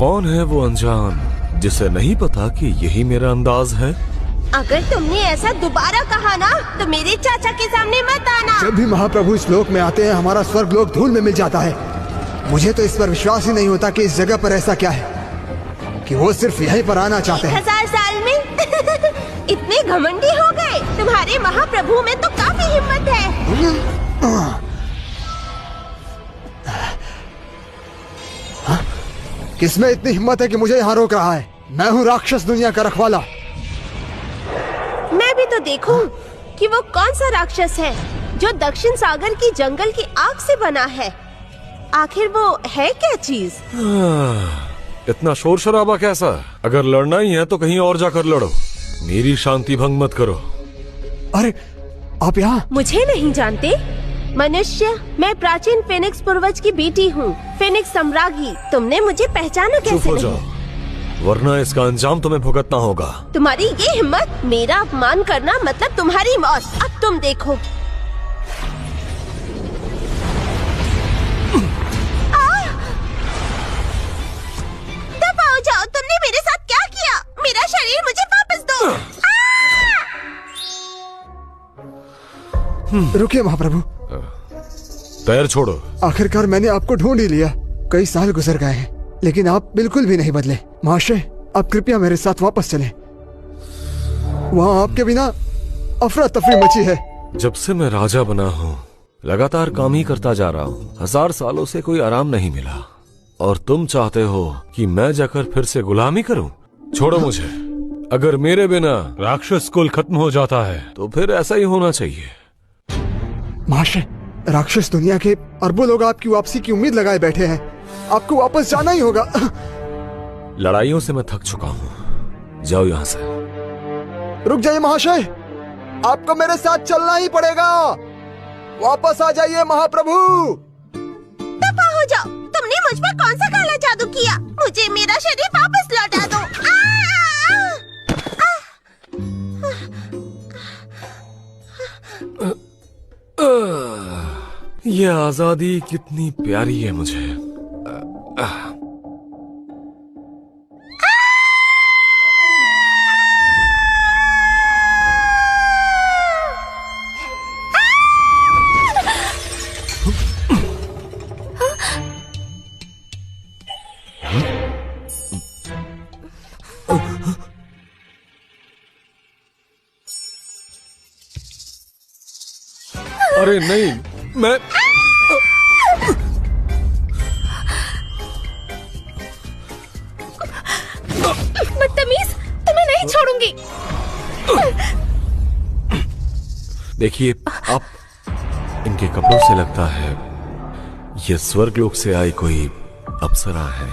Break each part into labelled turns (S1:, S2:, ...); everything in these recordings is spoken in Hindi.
S1: कौन है वो अनजान जिसे नहीं पता कि यही मेरा अंदाज है?
S2: अगर तुमने ऐसा दोबारा कहा ना तो मेरे चाचा के सामने मत आना।
S3: जब भी महाप्रभु इस लोक में आते हैं हमारा स्वर्ग लोक धूल में मिल जाता है। मुझे तो इस पर विश्वास ही नहीं होता कि इस जगह पर ऐसा क्या है कि वो सिर्फ यहीं पर आना चाहते हैं।
S2: 1000 साल में इतने घमंडी हो गए। तुम्हारे महाप्रभु में तो काफी हिम्मत है।
S3: किसमें इतनी हिम्मत है कि मुझे यहाँ रोक रहा है? मैं हूँ राक्षस दुनिया का रखवाला।
S2: मैं भी तो देखूं कि वो कौन सा राक्षस है जो दक्षिण सागर की जंगल की आग से बना है। आखिर वो है क्या चीज?
S1: इतना शोर शराबा कैसा? अगर लड़ना ही है तो कहीं और जाकर लड़ो, मेरी शांति भंग मत करो।
S3: अरे आप यहाँ?
S2: मुझे नहीं जानते? मनुष्य, मैं प्राचीन फेनिक्स पूर्वज की बेटी हूँ, फेनिक्स सम्राज्ञी। तुमने मुझे पहचाना कैसे?
S1: चुप हो
S2: नहीं?
S1: जाओ, वरना इसका अंजाम तुम्हें भुगतना होगा।
S2: तुम्हारी ये हिम्मत, मेरा अपमान करना मतलब तुम्हारी मौत। अब तुम देखो। दफा हो जाओ, तुमने मेरे साथ क्या किया? मेरा शरीर मुझे वापस दो।
S3: रुकिए महाप्रभु।
S1: पैर छोड़ो।
S3: आखिरकार मैंने आपको ढूंढ ही लिया। कई साल गुजर गए हैं लेकिन आप बिल्कुल भी नहीं बदले। महाशय, आप कृपया मेरे साथ वापस चलें। वहाँ आपके बिना अफरा तफरी मची है।
S1: जब से मैं राजा बना हूँ लगातार काम ही करता जा रहा हूँ। 1000 सालों से कोई आराम नहीं मिला और तुम चाहते हो कि मैं जाकर फिर से गुलामी करूँ? छोड़ो मुझे। अगर मेरे बिना राक्षस कुल खत्म हो जाता है तो फिर ऐसा ही होना चाहिए।
S3: महाशय, राक्षस दुनिया के अरबों लोग आपकी वापसी की उम्मीद लगाए बैठे हैं। आपको वापस जाना ही होगा।
S1: लड़ाइयों से मैं थक चुका हूँ, जाओ यहाँ से।
S3: रुक जाइए महाशय, आपको मेरे साथ चलना ही पड़ेगा। वापस आ जाइए महाप्रभु।
S2: दफा हो जाओ। तुमने मुझ पर कौन सा काला जादू किया? मुझे मेरा शरीर वापस लौटा दो।
S1: ये आजादी कितनी प्यारी है मुझे। अरे नहीं, मैं
S2: बदतमीज, तुम्हें नहीं छोड़ूंगी।
S1: देखिए, आप इनके कपड़ों से लगता है ये स्वर्गलोक से आई कोई अप्सरा है।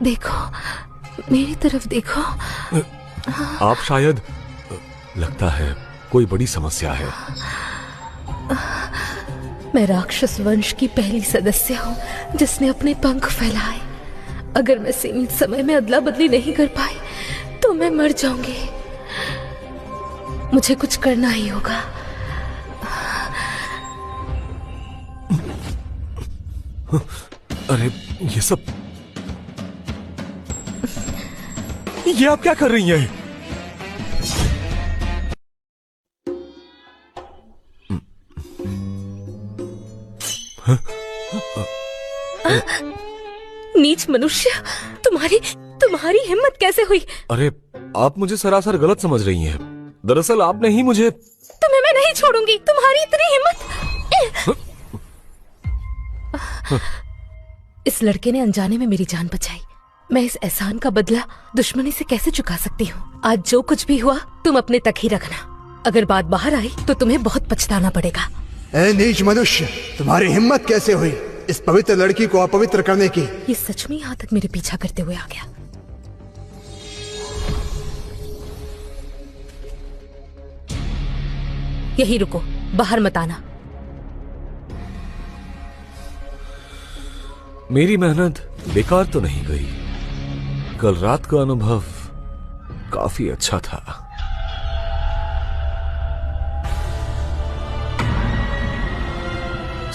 S4: देखो, मेरी तरफ देखो।
S1: आप शायद, लगता है कोई बड़ी समस्या है।
S4: मैं राक्षस वंश की पहली सदस्य हूँ जिसने अपने पंख फैलाए। अगर मैं सीमित समय में अदला बदली नहीं कर पाई तो मैं मर जाऊंगी। मुझे कुछ करना ही होगा।
S1: अरे ये आप क्या कर रही हैं?
S4: नीच मनुष्य, तुम्हारी हिम्मत कैसे हुई?
S1: अरे आप मुझे सरासर गलत समझ रही हैं। दरअसल आपने ही मुझे।
S4: तुम्हें मैं नहीं छोड़ूंगी। तुम्हारी इतनी हिम्मत। इस लड़के ने अनजाने में मेरी जान बचाई। मैं इस एहसान का बदला दुश्मनी से कैसे चुका सकती हूँ? आज जो कुछ भी हुआ तुम अपने तक ही रखना। अगर बात बाहर आई तो तुम्हें बहुत पछताना पड़ेगा।
S3: ए नीच मनुष्य, तुम्हारी हिम्मत कैसे हुई इस पवित्र लड़की को अपवित्र करने की?
S4: ये सच में यहाँ तक मेरे पीछा करते हुए आ गया। यही रुको, बाहर मत आना।
S1: मेरी मेहनत बेकार तो नहीं गई। कल रात का अनुभव काफी अच्छा था।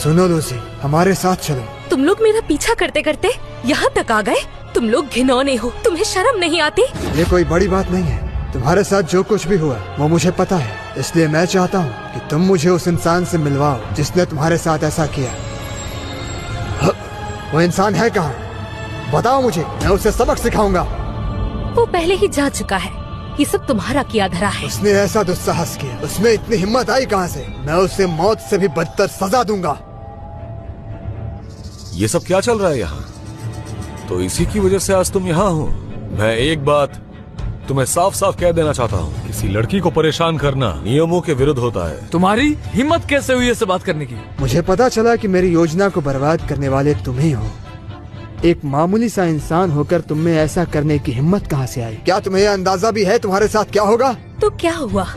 S3: सुनो लूसी, हमारे साथ चलो।
S4: तुम लोग मेरा पीछा करते करते यहाँ तक आ गए। तुम लोग घिनौने हो, तुम्हें शर्म नहीं आती?
S3: ये कोई बड़ी बात नहीं है। तुम्हारे साथ जो कुछ भी हुआ वो मुझे पता है, इसलिए मैं चाहता हूँ कि तुम मुझे उस इंसान से मिलवाओ जिसने तुम्हारे साथ ऐसा किया। वो इंसान है कहाँ? बताओ मुझे, मैं उसे सबक सिखाऊंगा।
S4: वो पहले ही जा चुका है। ये सब तुम्हारा किया धरा है।
S3: उसने ऐसा दुस्साहस किया, उसमें इतनी हिम्मत आई कहाँ से? मैं उसे मौत से भी बदतर सजा दूंगा।
S1: ये सब क्या चल रहा है यहाँ? तो इसी की वजह से आज तुम यहाँ हो। मैं एक बात तुम्हें साफ साफ कह देना चाहता हूँ, किसी लड़की को परेशान करना नियमों के विरुद्ध होता है।
S5: तुम्हारी हिम्मत कैसे हुई ऐसे बात करने की?
S3: मुझे पता चला कि मेरी योजना को बर्बाद करने वाले तुम ही हो। एक मामूली सा इंसान होकर तुम में ऐसा करने की हिम्मत कहाँ से आई? क्या तुम्हें यह अंदाजा भी है तुम्हारे साथ क्या होगा?
S4: तो क्या हुआ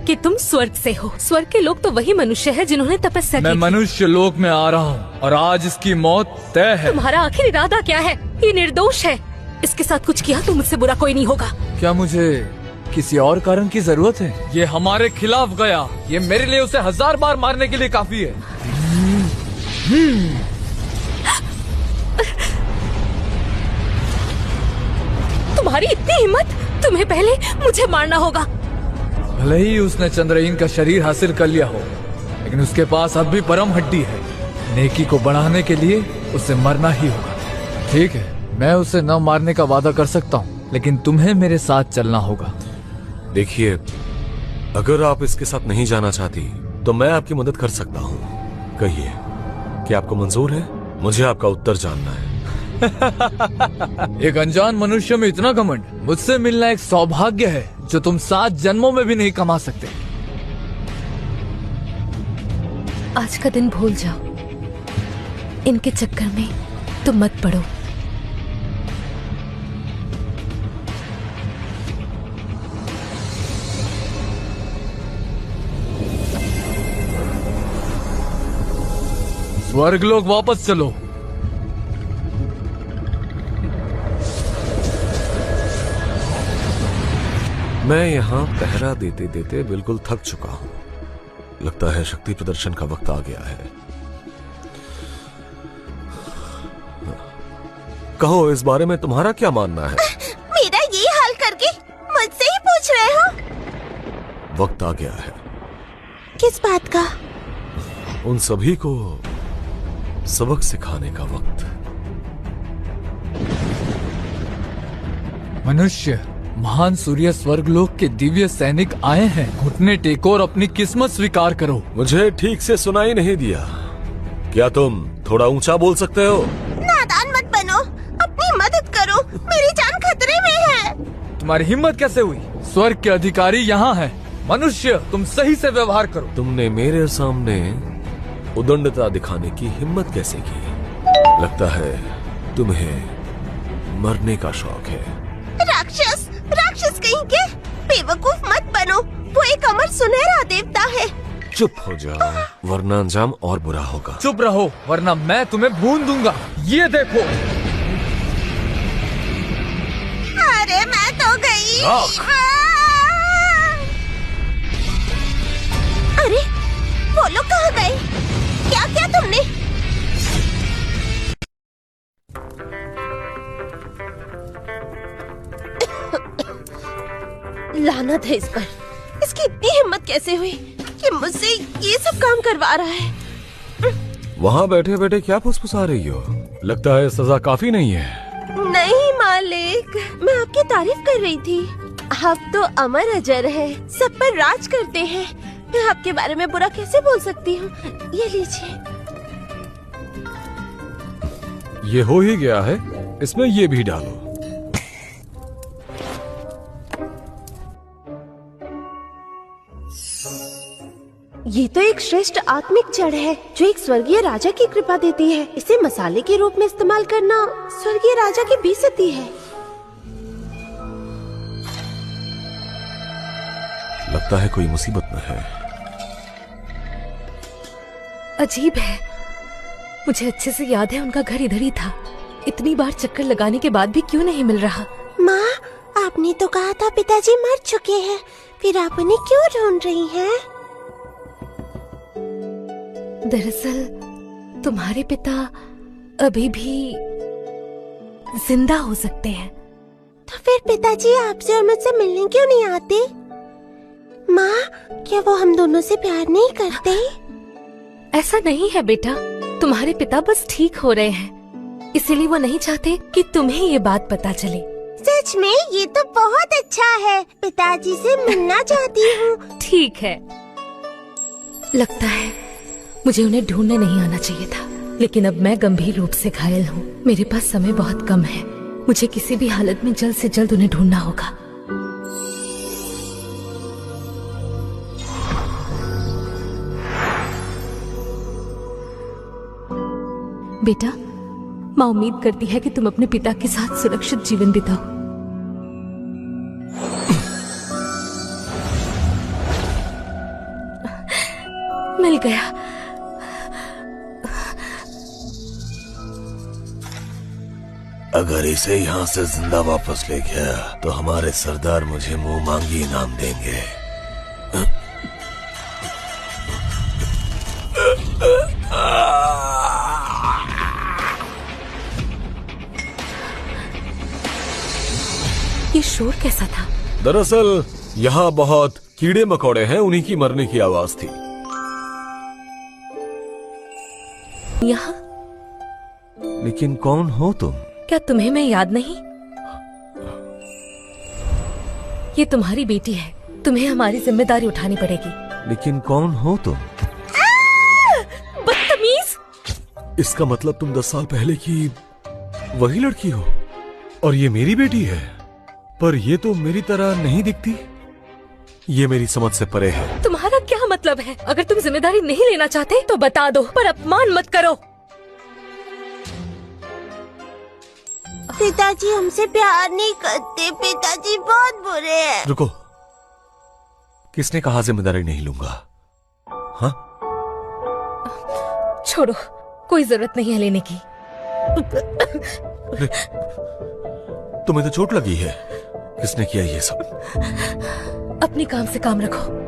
S4: कि तुम स्वर्ग से हो? स्वर्ग के लोग तो वही मनुष्य है जिन्होंने तपस्या की
S5: मैं
S4: थी।
S5: मनुष्य लोक में आ रहा हूँ और आज इसकी मौत तय है।
S4: तुम्हारा आखिर इरादा क्या है? ये निर्दोष है। इसके साथ कुछ किया तो मुझसे बुरा कोई नहीं होगा।
S5: क्या मुझे किसी और कारण की जरूरत है? ये हमारे खिलाफ गया, ये मेरे लिए उसे 1000 बार मारने के लिए काफी है।
S4: तुम्हारी इतनी हिम्मत? तुम्हें पहले मुझे मारना होगा।
S5: भले ही उसने चंद्रहीन का शरीर हासिल कर लिया हो, लेकिन उसके पास अब भी परम हड्डी है। नेकी को बढ़ाने के लिए उसे मरना ही होगा। ठीक है, मैं उसे न मारने का वादा कर सकता हूँ, लेकिन तुम्हें मेरे साथ चलना होगा।
S1: देखिए, अगर आप इसके साथ नहीं जाना चाहती तो मैं आपकी मदद कर सकता हूँ। कहिए कि आपको मंजूर है? मुझे आपका उत्तर जानना है।
S5: एक अनजान मनुष्य में इतना घमंड, मुझसे मिलना एक सौभाग्य है जो तुम 7 जन्मों में भी नहीं कमा सकते।
S4: आज का दिन भूल जाओ। इनके चक्कर में तुम मत पड़ो।
S5: स्वर्गलोक वापस चलो।
S1: मैं यहाँ पहरा देते देते बिल्कुल थक चुका हूँ। लगता है शक्ति प्रदर्शन का वक्त आ गया है। कहो, इस बारे में तुम्हारा क्या मानना है?
S2: मेरा ये हाल करके मुझसे ही पूछ रहे हो?
S1: वक्त आ गया है
S2: किस बात का?
S1: उन सभी को सबक सिखाने का वक्त।
S5: मनुष्य, महान सूर्य स्वर्गलोक के दिव्य सैनिक आए हैं। घुटने टेको और अपनी किस्मत स्वीकार करो।
S1: मुझे ठीक से सुनाई नहीं दिया। क्या तुम थोड़ा ऊंचा बोल सकते हो?
S2: नादान मत बनो, अपनी मदद करो, मेरी जान खतरे में है।
S5: तुम्हारी हिम्मत कैसे हुई? स्वर्ग के अधिकारी यहाँ हैं। मनुष्य, तुम सही से व्यवहार करो।
S1: तुमने मेरे सामने उदंडता दिखाने की हिम्मत कैसे की? लगता है तुम्हें मरने का शौक है।
S2: राक्षस, राक्षस कहीं के, बेवकूफ मत बनो। वो एक अमर सुनहरा देवता है।
S1: चुप हो जाओ, वरना अंजाम और बुरा होगा।
S5: चुप रहो, वरना मैं तुम्हें भून दूंगा। ये देखो।
S2: अरे मैं तो गई। अरे वो लोग कहाँ गए? क्या किया तुमने? लानत है इस पर। इसकी इतनी हिम्मत कैसे हुई कि मुझसे ये सब काम करवा रहा है?
S1: वहाँ बैठे बैठे क्या फुसफुसा रही हो? लगता है सजा काफी नहीं है।
S2: नहीं मालिक, मैं आपकी तारीफ कर रही थी। आप तो अमर अजर हैं, सब पर राज करते हैं। मैं आपके बारे में बुरा कैसे बोल सकती हूँ? ये लीजिए।
S1: ये हो ही गया है, इसमें ये भी डालो।
S2: ये तो एक श्रेष्ठ आत्मिक जड़ है जो एक स्वर्गीय राजा की कृपा देती है। इसे मसाले के रूप में इस्तेमाल करना स्वर्गीय राजा की बेइज्जती है।
S1: लगता है कोई मुसीबत में है।
S4: अजीब है, मुझे अच्छे से याद है उनका घर इधर ही था। इतनी बार चक्कर लगाने के बाद भी क्यों नहीं मिल रहा?
S2: माँ, आपने तो कहा था पिताजी मर चुके हैं, फिर आप उन्हें क्यों ढूंढ रही हैं?
S4: दरअसल तुम्हारे पिता अभी भी जिंदा हो सकते हैं।
S2: तो फिर पिताजी आपसे और मुझसे मिलने क्यों नहीं आते? माँ, क्या वो हम दोनों से प्यार नहीं करते?
S4: ऐसा नहीं है बेटा, तुम्हारे पिता बस ठीक हो रहे हैं, इसीलिए वो नहीं चाहते कि तुम्हें ये बात पता चले।
S2: सच में? ये तो बहुत अच्छा है। पिताजी से मिलना चाहती हूँ।
S4: ठीक है। लगता है मुझे उन्हें ढूंढने नहीं आना चाहिए था, लेकिन अब मैं गंभीर रूप से घायल हूँ। मेरे पास समय बहुत कम है। मुझे किसी भी हालत में जल्द से जल्द उन्हें ढूंढना होगा। बेटा, माँ उम्मीद करती है कि तुम अपने पिता के साथ सुरक्षित जीवन बिताओ। मिल गया।
S1: अगर इसे यहाँ से जिंदा वापस ले गया तो हमारे सरदार मुझे मुंह मांगी इनाम देंगे।
S4: ये शोर कैसा था?
S1: दरअसल यहाँ बहुत कीड़े मकोड़े हैं, उन्हीं की मरने की आवाज थी।
S4: यहाँ?
S1: लेकिन कौन हो तुम?
S4: क्या तुम्हें मैं याद नहीं? ये तुम्हारी बेटी है, तुम्हें हमारी जिम्मेदारी उठानी पड़ेगी।
S1: लेकिन कौन हो तुम?
S4: बदतमीज!
S1: इसका मतलब तुम 10 साल पहले की वही लड़की हो और ये मेरी बेटी है। पर ये तो मेरी तरह नहीं दिखती। ये मेरी समझ से परे है।
S4: तुम्हारा क्या मतलब है? अगर तुम जिम्मेदारी नहीं लेना चाहते तो बता दो, पर अपमान मत करो।
S2: पिताजी हमसे प्यार नहीं करते। पिताजी बहुत बुरे हैं।
S1: रुको, किसने कहा जिम्मेदारी नहीं लूंगा? हाँ?
S4: छोड़ो, कोई जरूरत नहीं है लेने की।
S1: तुम्हें तो चोट लगी है। किसने किया ये सब?
S4: अपने काम से काम रखो।